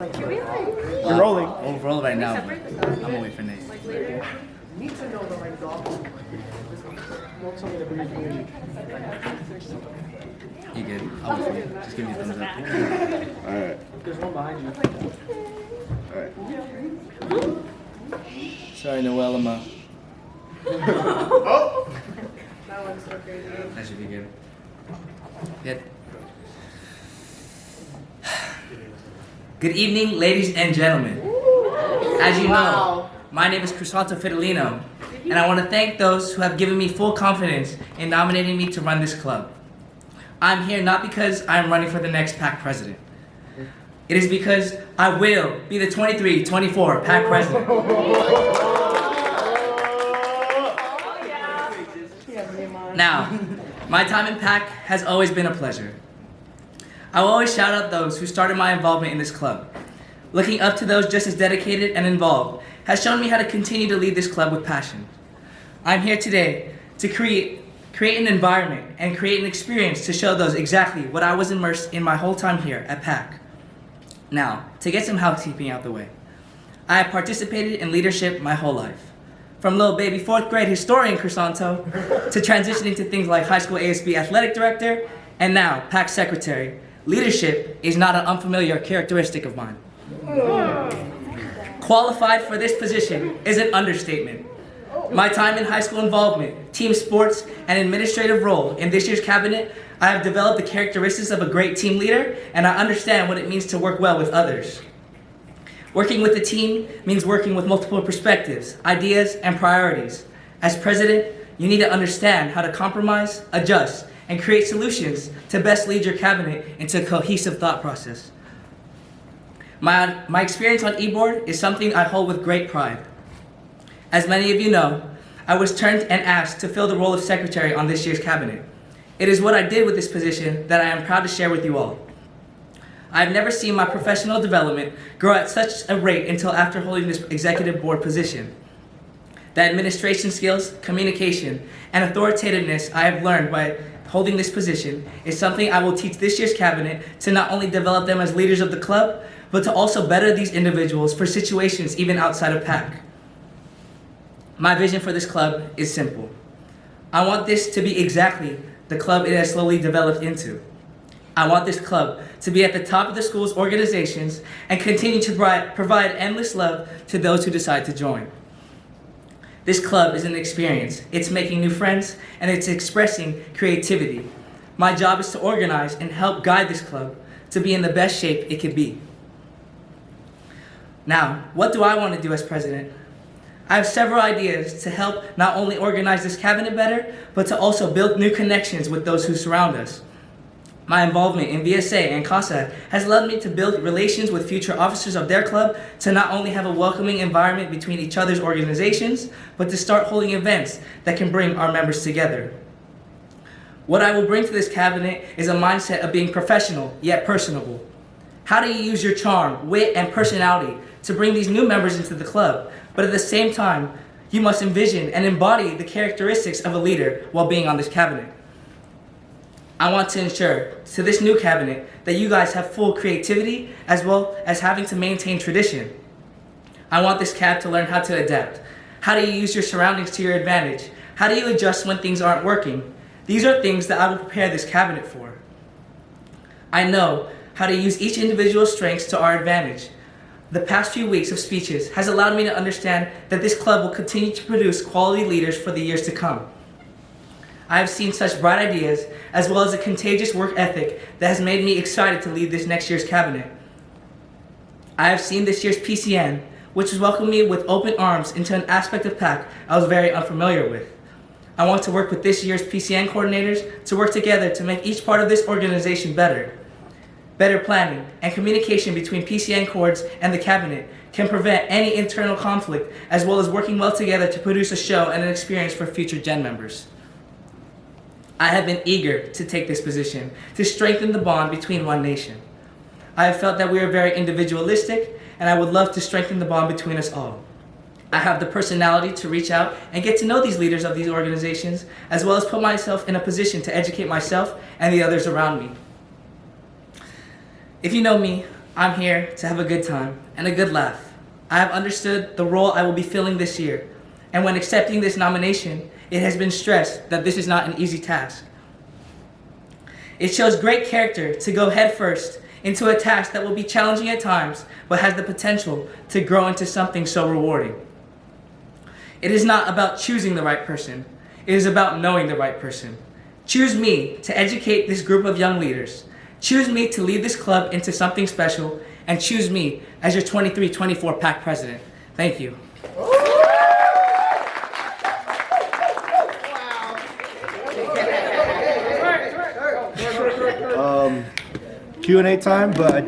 We're rolling. Oh, we're rolling right now. I'm gonna wait for Nate. Need to know the right dog. Want something to bring you community. You good? I'll wait for you. Just give me a thumbs up. Alright. There's one behind you. Alright. Sorry, Noel, I'm Oh! That one's so crazy. That should be good. Good. Good evening, ladies and gentlemen. As you know, my name is Crisanto Fidelino, and I want to thank those who have given me full confidence in nominating me to run this club. I'm here not because I'm running for the next PAC president. It is because I will be the 23-24 PAC president. Now, my time in PAC has always been a pleasure. I will always shout out those who started my involvement in this club. Looking up to those just as dedicated and involved has shown me how to continue to lead this club with passion. I'm here today to create an environment and create an experience to show those exactly what I was immersed in my whole time here at PAC. Now, to get some housekeeping out the way. I have participated in leadership my whole life. From little baby 4th grade historian Crisanto to transitioning to things like high school ASB athletic director and now PAC secretary. Leadership is not an unfamiliar characteristic of mine. Qualified for this position is an understatement. My time in high school involvement, team sports, and administrative role in this year's cabinet, I have developed the characteristics of a great team leader, and I understand what it means to work well with others. Working with a team means working with multiple perspectives, ideas, and priorities. As president, you need to understand how to compromise, adjust, and create solutions to best lead your cabinet into a cohesive thought process. My experience on e-board is something I hold with great pride. As many of you know, I was turned and asked to fill the role of secretary on this year's cabinet. It is what I did with this position that I am proud to share with you all. I have never seen my professional development grow at such a rate until after holding this executive board position. The administration skills, communication, and authoritativeness I have learned by holding this position is something I will teach this year's cabinet to not only develop them as leaders of the club, but to also better these individuals for situations even outside of PAC. My vision for this club is simple. I want this to be exactly the club it has slowly developed into. I want this club to be at the top of the school's organizations and continue to provide endless love to those who decide to join. This club is an experience. It's making new friends, and it's expressing creativity. My job is to organize and help guide this club to be in the best shape it could be. Now, what do I want to do as president? I have several ideas to help not only organize this cabinet better, but to also build new connections with those who surround us. My involvement in VSA and CASA has led me to build relations with future officers of their club to not only have a welcoming environment between each other's organizations, but to start holding events that can bring our members together. What I will bring to this cabinet is a mindset of being professional, yet personable. How do you use your charm, wit, and personality to bring these new members into the club, but at the same time, you must envision and embody the characteristics of a leader while being on this cabinet. I want to ensure to this new cabinet that you guys have full creativity as well as having to maintain tradition. I want this cab to learn how to adapt. How do you use your surroundings to your advantage? How do you adjust when things aren't working? These are things that I will prepare this cabinet for. I know how to use each individual's strengths to our advantage. The past few weeks of speeches has allowed me to understand that this club will continue to produce quality leaders for the years to come. I have seen such bright ideas, as well as a contagious work ethic that has made me excited to lead this next year's cabinet. I have seen this year's PCN, which has welcomed me with open arms into an aspect of PAC I was very unfamiliar with. I want to work with this year's PCN coordinators to work together to make each part of this organization better. Better planning and communication between PCN coords and the cabinet can prevent any internal conflict, as well as working well together to produce a show and an experience for future Gen members. I have been eager to take this position to strengthen the bond between One Nation. I have felt that we are very individualistic, and I would love to strengthen the bond between us all. I have the personality to reach out and get to know these leaders of these organizations, as well as put myself in a position to educate myself and the others around me. If you know me, I'm here to have a good time and a good laugh. I have understood the role I will be filling this year, and when accepting this nomination, it has been stressed that this is not an easy task. It shows great character to go headfirst into a task that will be challenging at times, but has the potential to grow into something so rewarding. It is not about choosing the right person. It is about knowing the right person. Choose me to educate this group of young leaders. Choose me to lead this club into something special, and choose me as your 23-24 PAC president. Thank you. Q&A time, but